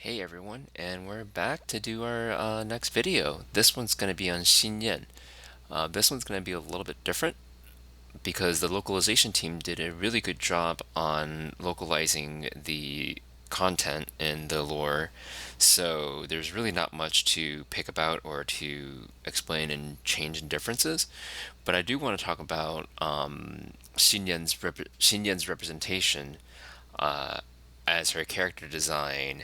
Hey everyone, and we're back to do our next video. This one's going to be on Xinyan. This one's going to be a little bit different because the localization team did a really good job on localizing the content in the lore. So there's really not much to pick about or to explain and change in differences. But I do want to talk about Xinyan's representation as her character design,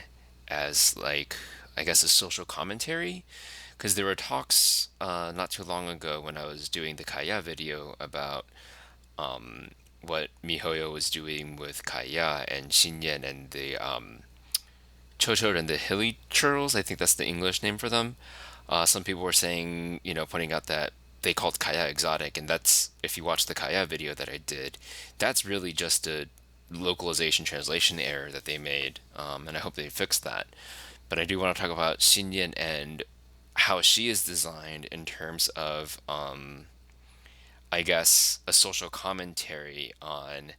as like I guess a social commentary, because there were talks not too long ago when I was doing the Kaya video about what mihoyo was doing with Kaya and Xinyan and the chocho and the hilly churls. I think that's the English name for them. Some people were saying, pointing out that they called Kaya exotic, and that's, if you watch the Kaya video that I did, that's really just a localization translation error that they made, and I hope they fixed that. But I do want to talk about Xinyan and how she is designed in terms of, I guess, a social commentary on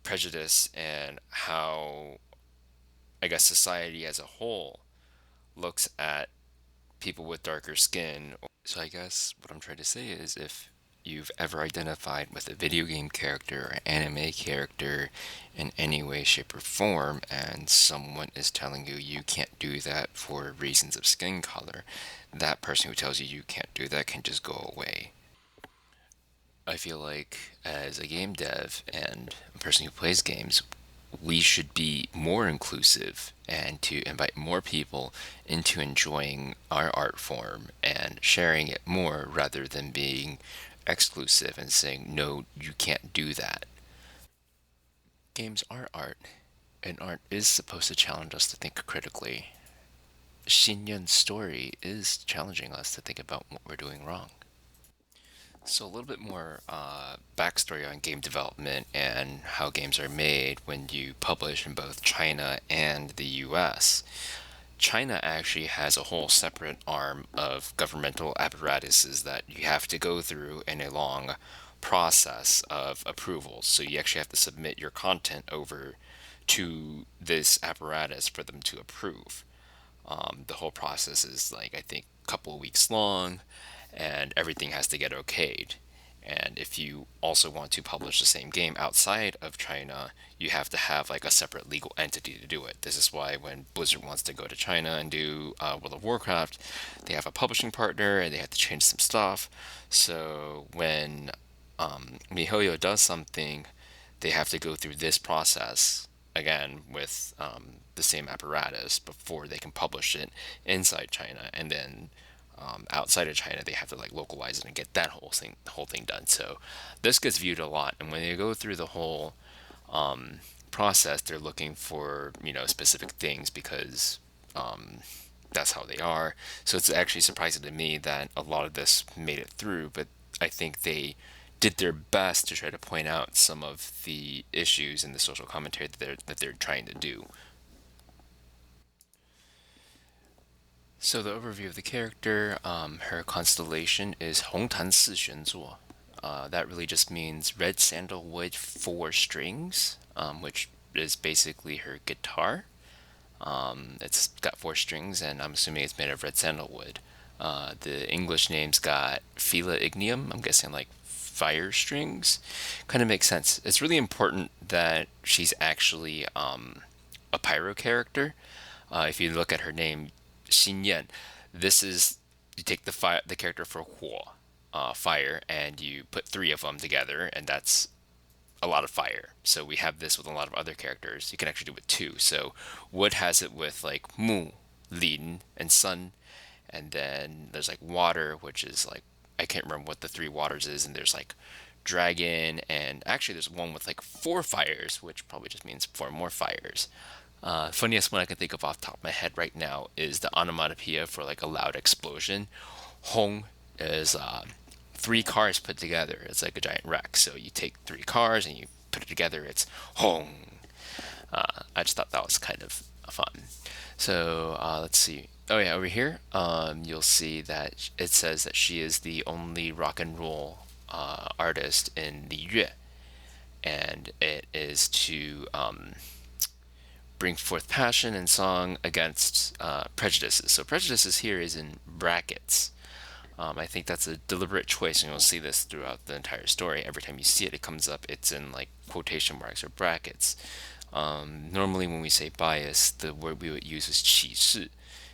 prejudice and how, I guess, society as a whole looks at people with darker skin. So I guess what I'm trying to say is if you've ever identified with a video game character or anime character in any way, shape, or form, and someone is telling you you can't do that for reasons of skin color, that person who tells you you can't do that can just go away. I feel like as a game dev and a person who plays games, we should be more inclusive and to invite more people into enjoying our art form and sharing it more rather than being exclusive and saying, no, you can't do that. Games are art, and art is supposed to challenge us to think critically. Xinyan's story is challenging us to think about what we're doing wrong. So, a little bit more backstory on game development and how games are made when you publish in both China and the US. China actually has a whole separate arm of governmental apparatuses that you have to go through in a long process of approvals. So, you actually have to submit your content over to this apparatus for them to approve. The whole process is like, I think, a couple of weeks long, and everything has to get okayed. And if you also want to publish the same game outside of China, you have to have like a separate legal entity to do it. This is why when Blizzard wants to go to China and do World of Warcraft, they have a publishing partner and they have to change some stuff. So when mihoyo does something, they have to go through this process again with the same apparatus before they can publish it inside China, and then outside of China they have to like localize it and get that whole thing done. So this gets viewed a lot, and when they go through the whole process, they're looking for specific things because that's how they are. So it's actually surprising to me that a lot of this made it through, but I think they did their best to try to point out some of the issues in the social commentary that they're trying to do. So the overview of the character, her constellation is 红檀四弦座. That really just means red sandalwood four strings, which is basically her guitar. It's got four strings, and I'm assuming it's made of red sandalwood. The English name's got Fila ignium. I'm guessing like fire strings. Kind of makes sense. It's really important that she's actually a pyro character. If you look at her name, Xinyan, this is you take the character for Huo, fire, and you put three of them together, and that's a lot of fire. So we have this with a lot of other characters. You can actually do it two. So Wood has it with like Mu, Lin, and Sun, and then there's like water, which is like I can't remember what the three waters is, and there's like dragon, and actually there's one with like four fires, which probably just means four more fires. Funniest one I can think of off the top of my head right now is the onomatopoeia for like a loud explosion. Hong is three cars put together. It's like a giant wreck. So you take three cars and you put it together. It's Hong. I just thought that was kind of fun. So let's see. Oh yeah, over here, you'll see that it says that she is the only rock and roll artist in the Yue, and it is to bring forth passion and song against prejudices. So prejudices here is in brackets. I think that's a deliberate choice, and you'll see this throughout the entire story. Every time you see it, it comes up. It's in like quotation marks or brackets. Normally, when we say bias, the word we would use is 歧视.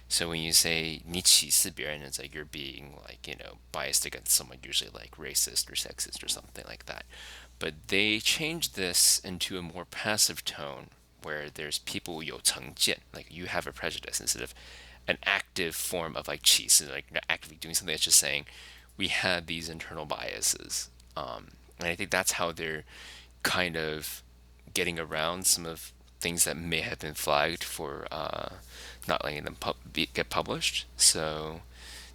So when you say 你歧视别人, it's like you're being like, biased against someone, usually like racist or sexist or something like that. But they changed this into a more passive tone where there's people 有成见, like you have a prejudice instead of an active form of like 歧视, like you're actively doing something. That's just saying we have these internal biases. And I think that's how they're kind of getting around some of things that may have been flagged for not letting them get published. So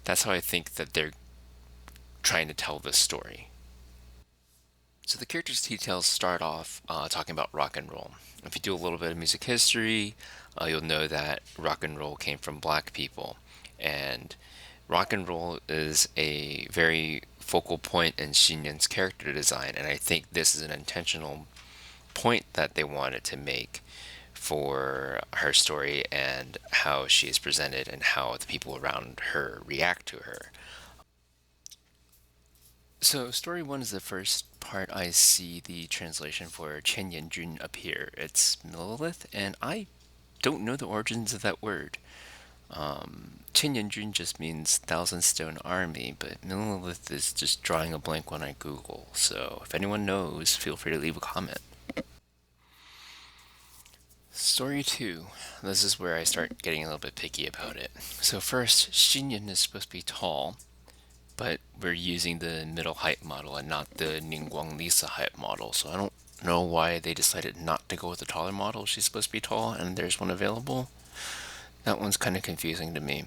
that's how I think that they're trying to tell this story. So the character's details start off talking about rock and roll. If you do a little bit of music history, you'll know that rock and roll came from black people. And rock and roll is a very focal point in Xinyan's character design. And I think this is an intentional point that they wanted to make for her story and how she is presented and how the people around her react to her. So, story one is the first part I see the translation for Chen Yanjun appear. It's Millilith, and I don't know the origins of that word. Chen Yanjun just means Thousand Stone Army, but Millilith is just drawing a blank when I Google. So, if anyone knows, feel free to leave a comment. Story 2. This is where I start getting a little bit picky about it. So first, Xinyan is supposed to be tall, but we're using the middle height model and not the Ningguang Lisa height model. So I don't know why they decided not to go with the taller model. She's supposed to be tall and there's one available. That one's kind of confusing to me.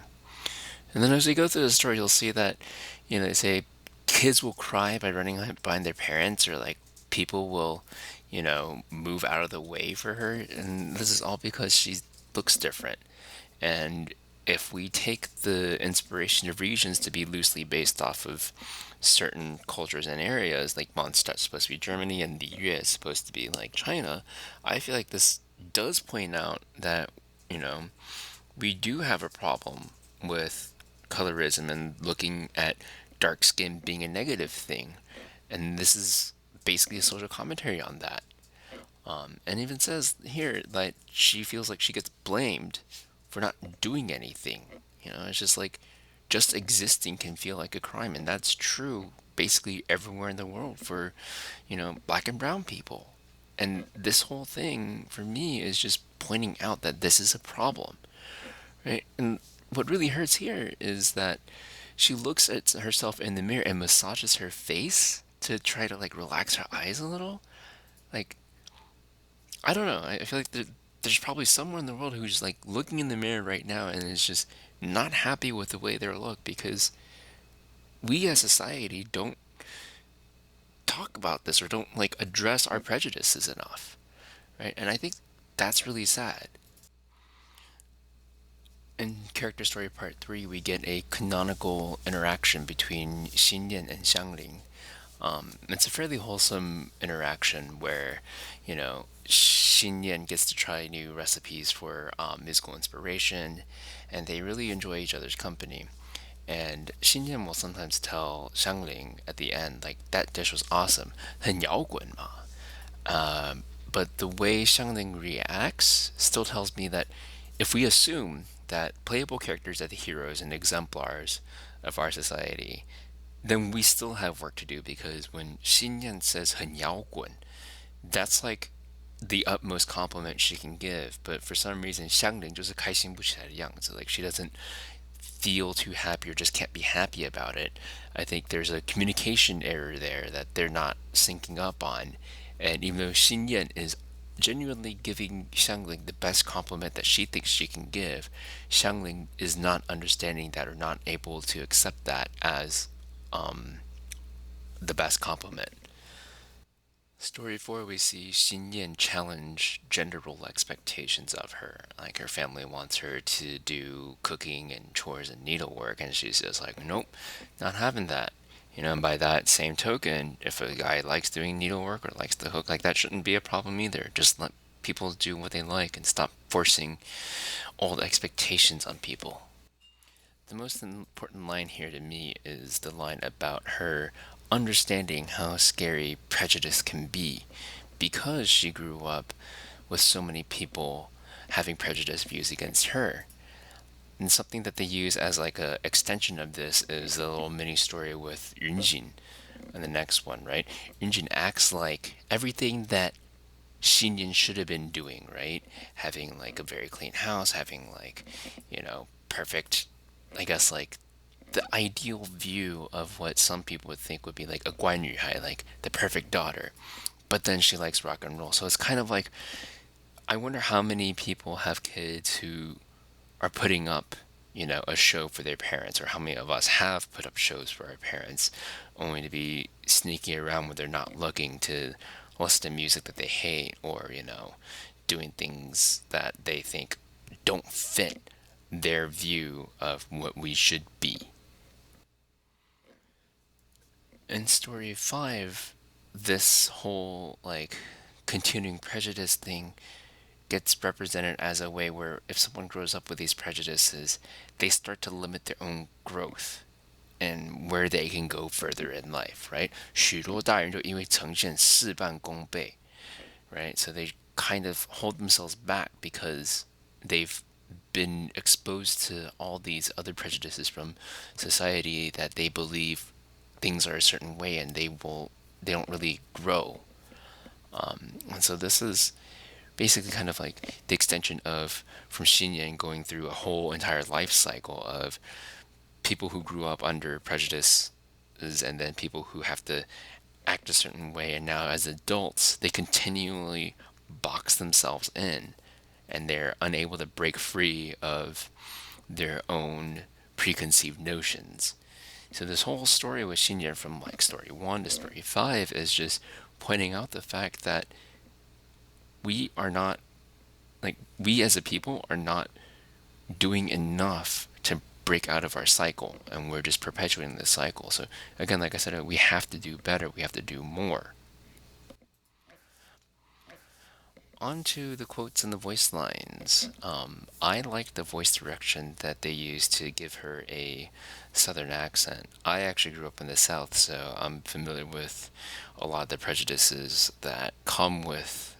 And then as we go through the story, you'll see that, they say kids will cry by running behind their parents, or like people will, move out of the way for her. And this is all because she looks different. And if we take the inspiration of regions to be loosely based off of certain cultures and areas, like Mondstadt's supposed to be Germany and the Yue is supposed to be like China, I feel like this does point out that, we do have a problem with colorism and looking at dark skin being a negative thing. And this is basically a social commentary on that. And even says here that she feels like she gets blamed for not doing anything. It's just like just existing can feel like a crime, and that's true basically everywhere in the world for, black and brown people. And this whole thing for me is just pointing out that this is a problem, right? And what really hurts here is that she looks at herself in the mirror and massages her face to try to like relax her eyes a little. Like, I don't know. I feel like there's probably someone in the world who's like looking in the mirror right now and is just not happy with the way they look because we as society don't talk about this or don't like address our prejudices enough, right? And I think that's really sad. In character story part 3, we get a canonical interaction between Xinyan and Xiangling. It's a fairly wholesome interaction where, Xinyan gets to try new recipes for musical inspiration, and they really enjoy each other's company. And Xinyan will sometimes tell Xiangling at the end, like, that dish was awesome, 很摇滚嘛. But the way Xiangling reacts still tells me that if we assume that playable characters are the heroes and exemplars of our society, then we still have work to do because when Xinyan says 很摇滚, that's like the utmost compliment she can give. But for some reason, Xiangling 就是开心不起来的样子. Like she doesn't feel too happy or just can't be happy about it. I think there's a communication error there that they're not syncing up on. And even though Xinyan is genuinely giving Xiangling the best compliment that she thinks she can give, Xiangling is not understanding that or not able to accept that as the best compliment. Story 4, we see Xinyan challenge gender role expectations of her. Like her family wants her to do cooking and chores and needlework, and she's just like, nope, not having that. And by that same token, if a guy likes doing needlework or likes to cook, like that shouldn't be a problem either. Just let people do what they like and stop forcing old expectations on people. The most important line here to me is the line about her understanding how scary prejudice can be because she grew up with so many people having prejudiced views against her. And something that they use as like a extension of this is the little mini story with Yunjin and the next one, right? Yunjin acts like everything that Xinyan should have been doing, right? Having like a very clean house, having like, perfect, I guess like the ideal view of what some people would think would be like a guan like the perfect daughter. But then she likes rock and roll. So it's kind of like, I wonder how many people have kids who are putting up, a show for their parents, or how many of us have put up shows for our parents, only to be sneaky around when they're not looking to listen to music that they hate, or, doing things that they think don't fit their view of what we should be. In story 5, this whole, like, continuing prejudice thing gets represented as a way where if someone grows up with these prejudices, they start to limit their own growth and where they can go further in life, right? 许多大人就因为呈现事半功倍, right? So they kind of hold themselves back because they've been exposed to all these other prejudices from society that they believe things are a certain way and they don't really grow. And so this is basically kind of like the extension of from Xinyan going through a whole entire life cycle of people who grew up under prejudices and then people who have to act a certain way, and now as adults they continually box themselves in and they're unable to break free of their own preconceived notions. So this whole story with Xinyan from like story 1 to story 5 is just pointing out the fact that we are not, like, we as a people are not doing enough to break out of our cycle, and we're just perpetuating this cycle. So again, like I said, we have to do better, we have to do more. On to the quotes and the voice lines. I like the voice direction that they use to give her a southern accent. I actually grew up in the South, so I'm familiar with a lot of the prejudices that come with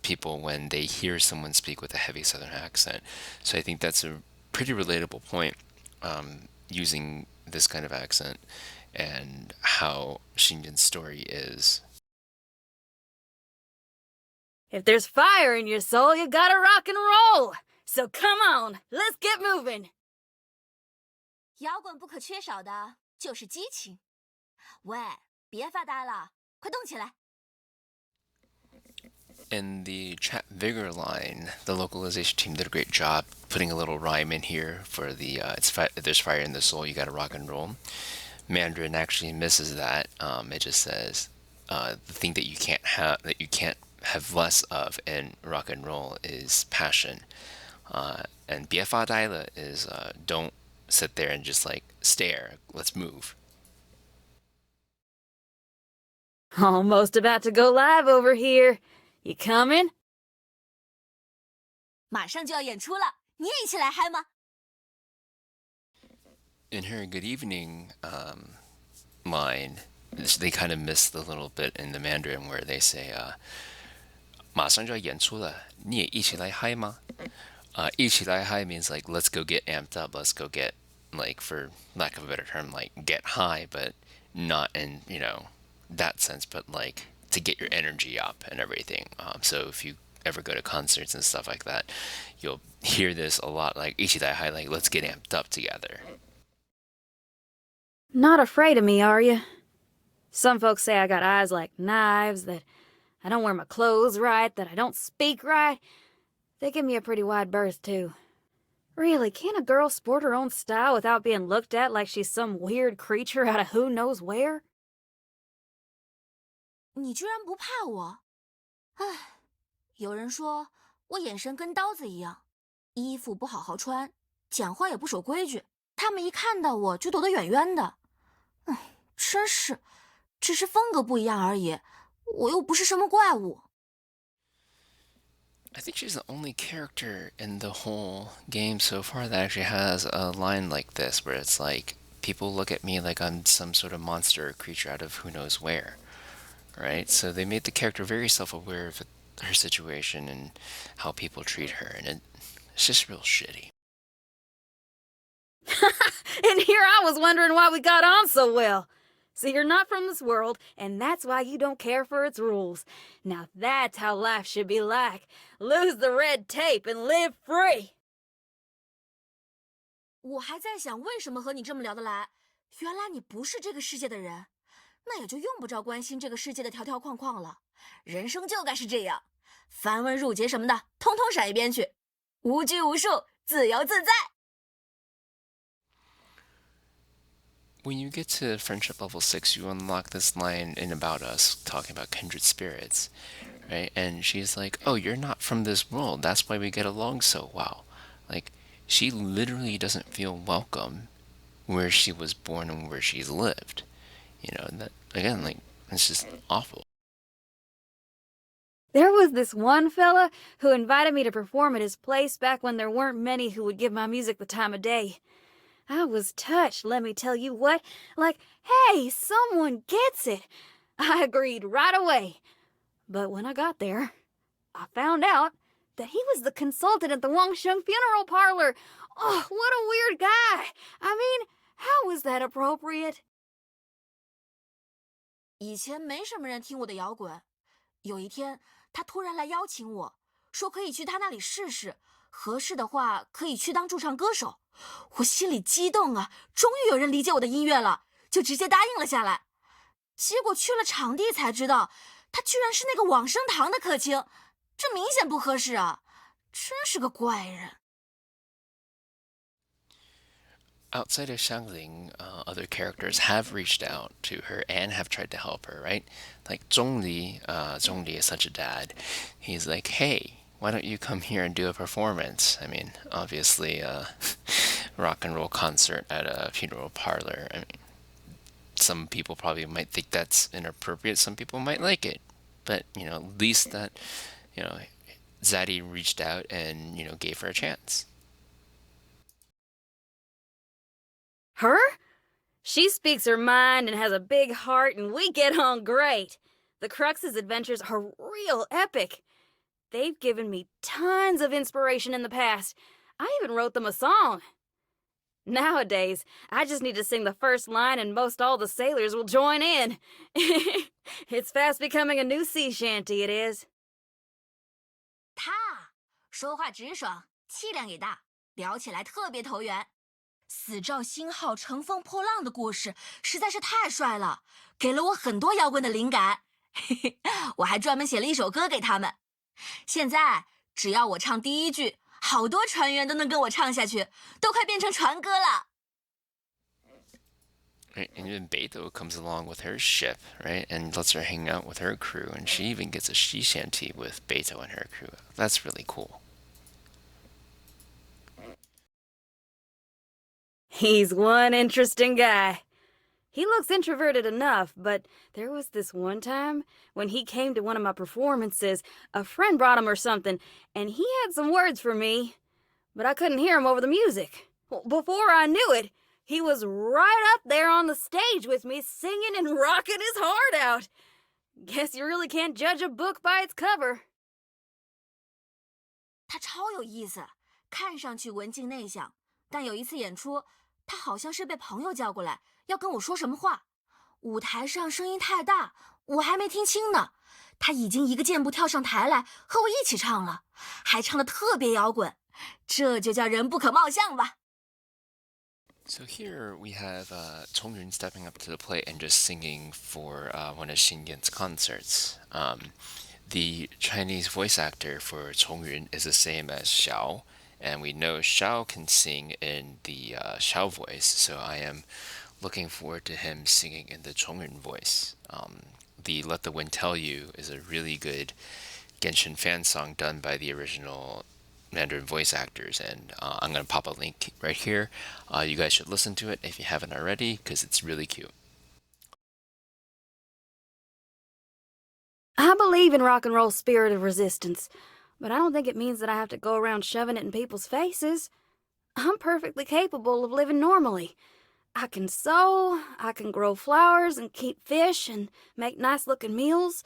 people when they hear someone speak with a heavy southern accent. So I think that's a pretty relatable point, using this kind of accent and how Xinyan's story is. If there's fire in your soul, you gotta rock and roll. So come on, let's get moving. 摇滚不可缺少的就是激情。喂，别发呆了，快动起来！ In the chat vigor line, the localization team did a great job putting a little rhyme in here for the there's fire in the soul, you gotta rock and roll. Mandarin actually misses that. It just says the thing that you can't have less of in rock and roll is passion. And 别发呆了 is don't sit there and just like stare. Let's move. Almost about to go live over here. You coming? 马上就要演出了，你也一起来嗨吗？ In her good evening line, they kind of miss the little bit in the Mandarin where they say 马上就要演出了，你也一起来嗨吗？一起来嗨 means like let's go get amped up, let's go get, like, for lack of a better term, like get high, but not in, that sense, but like to get your energy up and everything. So if you ever go to concerts and stuff like that, you'll hear this a lot, like 一起来嗨, like let's get amped up together. Not afraid of me, are you? Some folks say I got eyes like knives, that I don't wear my clothes right, that I don't speak right. They give me a pretty wide berth, too. Really, can't a girl sport her own style without being looked at like she's some weird creature out of who knows where? 你居然不怕我？唉，有人说我眼神跟刀子一样，衣服不好好穿，讲话也不守规矩，他们一看到我就躲得远远的。真是，只是风格不一样而已，我又不是什么怪物。I think she's the only character in the whole game so far that actually has a line like this, where it's like, people look at me like I'm some sort of monster or creature out of who knows where, right? So they made the character very self-aware of her situation and how people treat her, and it's just real shitty. And here I was wondering why we got on so well. So you're not from this world, and that's why you don't care for its rules. Now that's how life should be like. Lose the red tape and live free. 我还在想为什么和你这么聊得来，原来你不是这个世界的人，那也就用不着关心这个世界的条条框框了。人生就该是这样，繁文缛节什么的，通通闪一边去，无拘无束，自由自在。When you get to friendship level 6, you unlock this line in About Us talking about kindred spirits, right? And she's like, "Oh, you're not from this world. That's why we get along so well." Like, she literally doesn't feel welcome where she was born and where she's lived. You know, that again, like, it's just awful. There was this one fella who invited me to perform at his place back when there weren't many who would give my music the time of day. I was touched, let me tell you what. Like, hey, someone gets it. I agreed right away. But when I got there, I found out that he was the consultant at the Wangsheng funeral parlor. Oh, what a weird guy. I mean, how was that appropriate? 以前没什么人听我的摇滚，有一天他突然来邀请我，说可以去他那里试试，合适的话可以去当驻唱歌手。我心里激动啊，终于有人理解我的音乐了，就直接答应了下来。结果去了场地才知道，他居然是那个往生堂的客卿，这明显不合适啊，真是个怪人。Outside of Xiangling, other characters have reached out to her and have tried to help her, right? Like Zhongli is such a dad. He's like, "Hey, why don't you come here and do a performance?" I mean, obviously, rock and roll concert at a funeral parlor. I mean, some people probably might think that's inappropriate. Some people might like it, but at least that, you know, Zaddy reached out and gave her a chance. Her? She speaks her mind and has a big heart, and we get on great. The Crux's adventures are real epic. They've given me tons of inspiration in the past. I even wrote them a song. Nowadays, I just need to sing the first line and most all the sailors will join in. It's fast becoming a new sea shanty, it is. 他说话直爽，气量也大，聊起来特别投缘。死照星号乘风破浪的故事实在是太帅了，给了我很多摇滚的灵感。我还专门写了一首歌给他们。现在只要我唱第一句，好多船员都能跟我唱下去，都快变成船歌了。Right? And even Beto comes along with her ship, right? And lets her hang out with her crew, and she even gets a sea shanty with Beto and her crew. That's really cool. He's one interesting guy. He looks introverted enough, but there was this one time when he came to one of my performances. A friend brought him or something, and he had some words for me, but I couldn't hear him over the music. Before I knew it, he was right up there on the stage with me, singing and rocking his heart out. Guess you really can't judge a book by its cover. 他超有意思，看上去文静内向，但有一次演出，他好像是被朋友叫过来，要跟我说什么话。舞台上声音太大，我还没听清呢。他已经一个箭步跳上台来，和我一起唱了，还唱得特别摇滚，这就叫人不可貌相吧。So here we have Chongyun stepping up to the plate and just singing for one of Xinyan's concerts. The Chinese voice actor for Chongyun is the same as Xiao, and we know Xiao can sing in the Xiao voice, so I am looking forward to him singing in the Chongyun voice. The Let the Wind Tell You is a really good Genshin fan song done by the original Mandarin voice actors, and I'm going to pop a link right here. You guys should listen to it if you haven't already, because it's really cute. I believe in rock and roll spirit of resistance, but I don't think it means that I have to go around shoving it in people's faces. I'm perfectly capable of living normally. I can sew, I can grow flowers and keep fish and make nice-looking meals.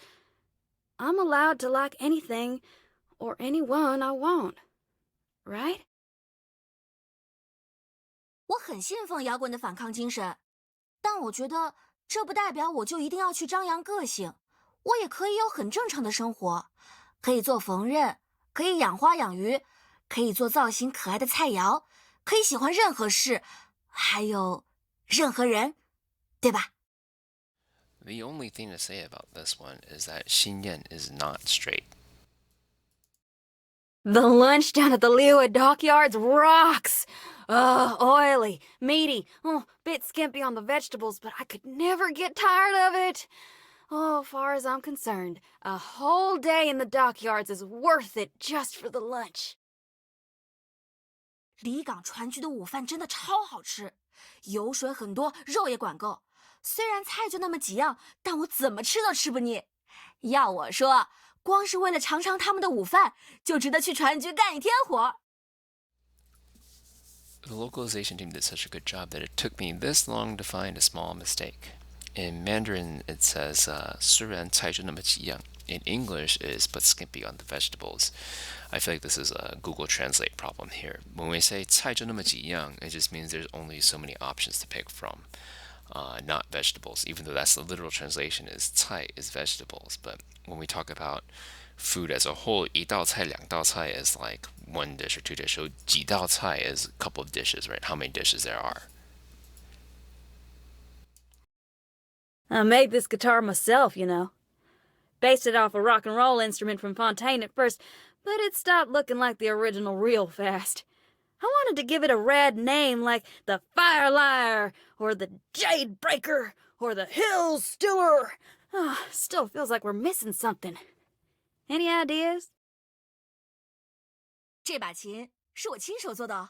I'm allowed to like anything or anyone I want, right? 我很信奉摇滚的反抗精神，但我觉得这不代表我就一定要去张扬个性。我也可以有很正常的生活，可以做缝纫，可以养花养鱼，可以做造型可爱的菜肴，可以喜欢任何事，还有任何人，对吧？ The only thing to say about this one is that Xinyan is not straight. The lunch down at the Leeward Dockyards rocks! Oily, meaty, bit skimpy on the vegetables, but I could never get tired of it. Oh, far as I'm concerned, a whole day in the dockyards is worth it just for the lunch. 离港船居的午饭真的超好吃，油水很多，肉也管够。虽然菜就那么几样，但我怎么吃都吃不腻。要我说，光是为了尝尝他们的午饭，就值得去船局干一天活。The localization team did such a good job that it took me this long to find a small mistake. In Mandarin, it says 虽然菜就那么几样. In English, is but skimpy on the vegetables. I feel like this is a Google Translate problem here. When we say 菜就那么几样, it just means there's only so many options to pick from, not vegetables, even though that's the literal translation is 菜 is vegetables. But when we talk about food as a whole, 一道菜,两道菜 is like one dish or two dishes. So 几道菜 is a couple of dishes, right? How many dishes there are. I made this guitar myself, you know. Based it off a rock and roll instrument from Fontaine at first, but it stopped looking like the original real fast. I wanted to give it a rad name like the Fire Lyre, or the Jade Breaker, or the Hill Stiller. Still feels like we're missing something. Any ideas? 这把琴是我亲手做的哦，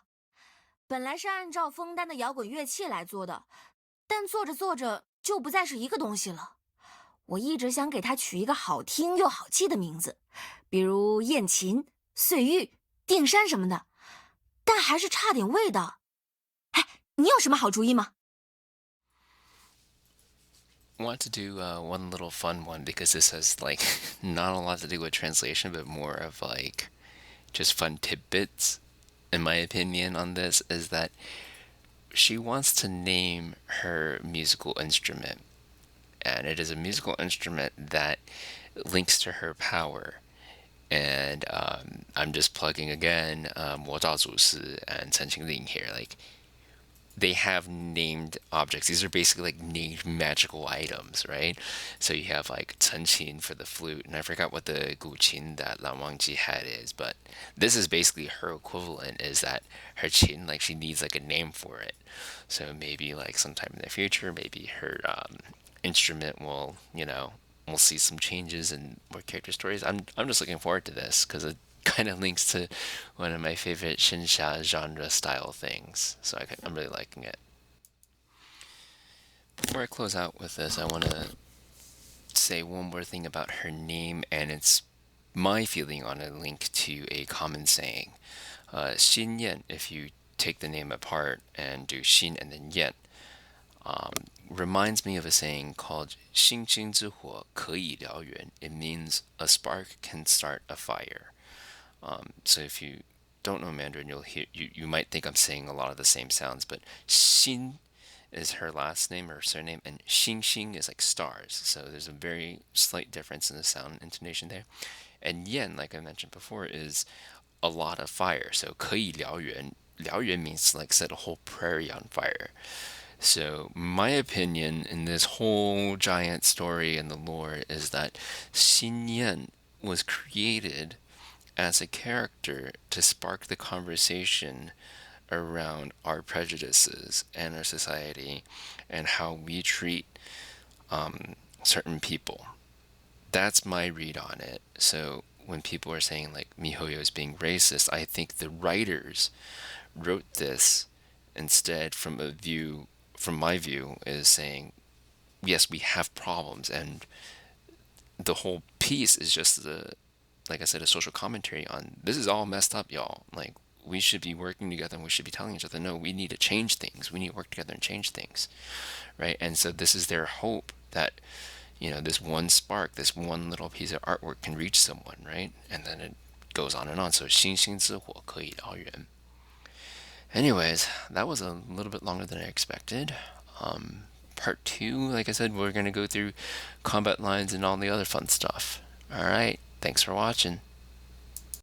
本来是按照枫丹的摇滚乐器来做的，但做着做着就不再是一个东西了。我一直想给它取一个好听又好记的名字，比如燕琴、碎玉、定山什么的，但还是差点味道。哎，你有什么好主意吗？ I want to do one little fun one because this has like not a lot to do with translation, but more of like just fun tidbits. In my opinion on this is that she wants to name her musical instrument, and it is a musical instrument that links to her power. And I'm just plugging again, 我道祖师 and 陈情令 here. Like they have named objects. These are basically like named magical items, right? So you have like 陈琴 for the flute, and I forgot what the 古琴 that Lan Wangji had is, but this is basically her equivalent. Is that her qin? Like she needs like a name for it. So maybe like sometime in the future, maybe her instrument will, we'll see some changes in more character stories. I'm just looking forward to this because it kind of links to one of my favorite Shinsha genre style things. So I'm really liking it. Before I close out with this, I want to say one more thing about her name, and it's my feeling on a link to a common saying. Xinyan, if you take the name apart and do Xin and then Yan, reminds me of a saying called 星星之火可以燎原. It means a spark can start a fire. So if you don't know Mandarin, you might think I'm saying a lot of the same sounds, but Xin is her last name or surname, and Xing Xing is like stars. So there's a very slight difference in the sound intonation there. And Yan, like I mentioned before, is a lot of fire. So 可以燎原, 燎原 means to like set a whole prairie on fire. So my opinion in this whole giant story and the lore is that Xinyan was created as a character to spark the conversation around our prejudices and our society and how we treat certain people. That's my read on it. So when people are saying like mihoyo is being racist, I think the writers wrote this instead from my view, is saying, yes, we have problems, and the whole piece is just like I said, a social commentary on this is all messed up, y'all. Like, we should be working together and we should be telling each other, no, we need to change things. We need to work together and change things, right? And so this is their hope that, this one spark, this one little piece of artwork can reach someone, right? And then it goes on and on. So 星星之火可以燎原. Anyways, that was a little bit longer than I expected. Part two, like I said, we're going to go through combat lines and all the other fun stuff. All right. Thanks for watching.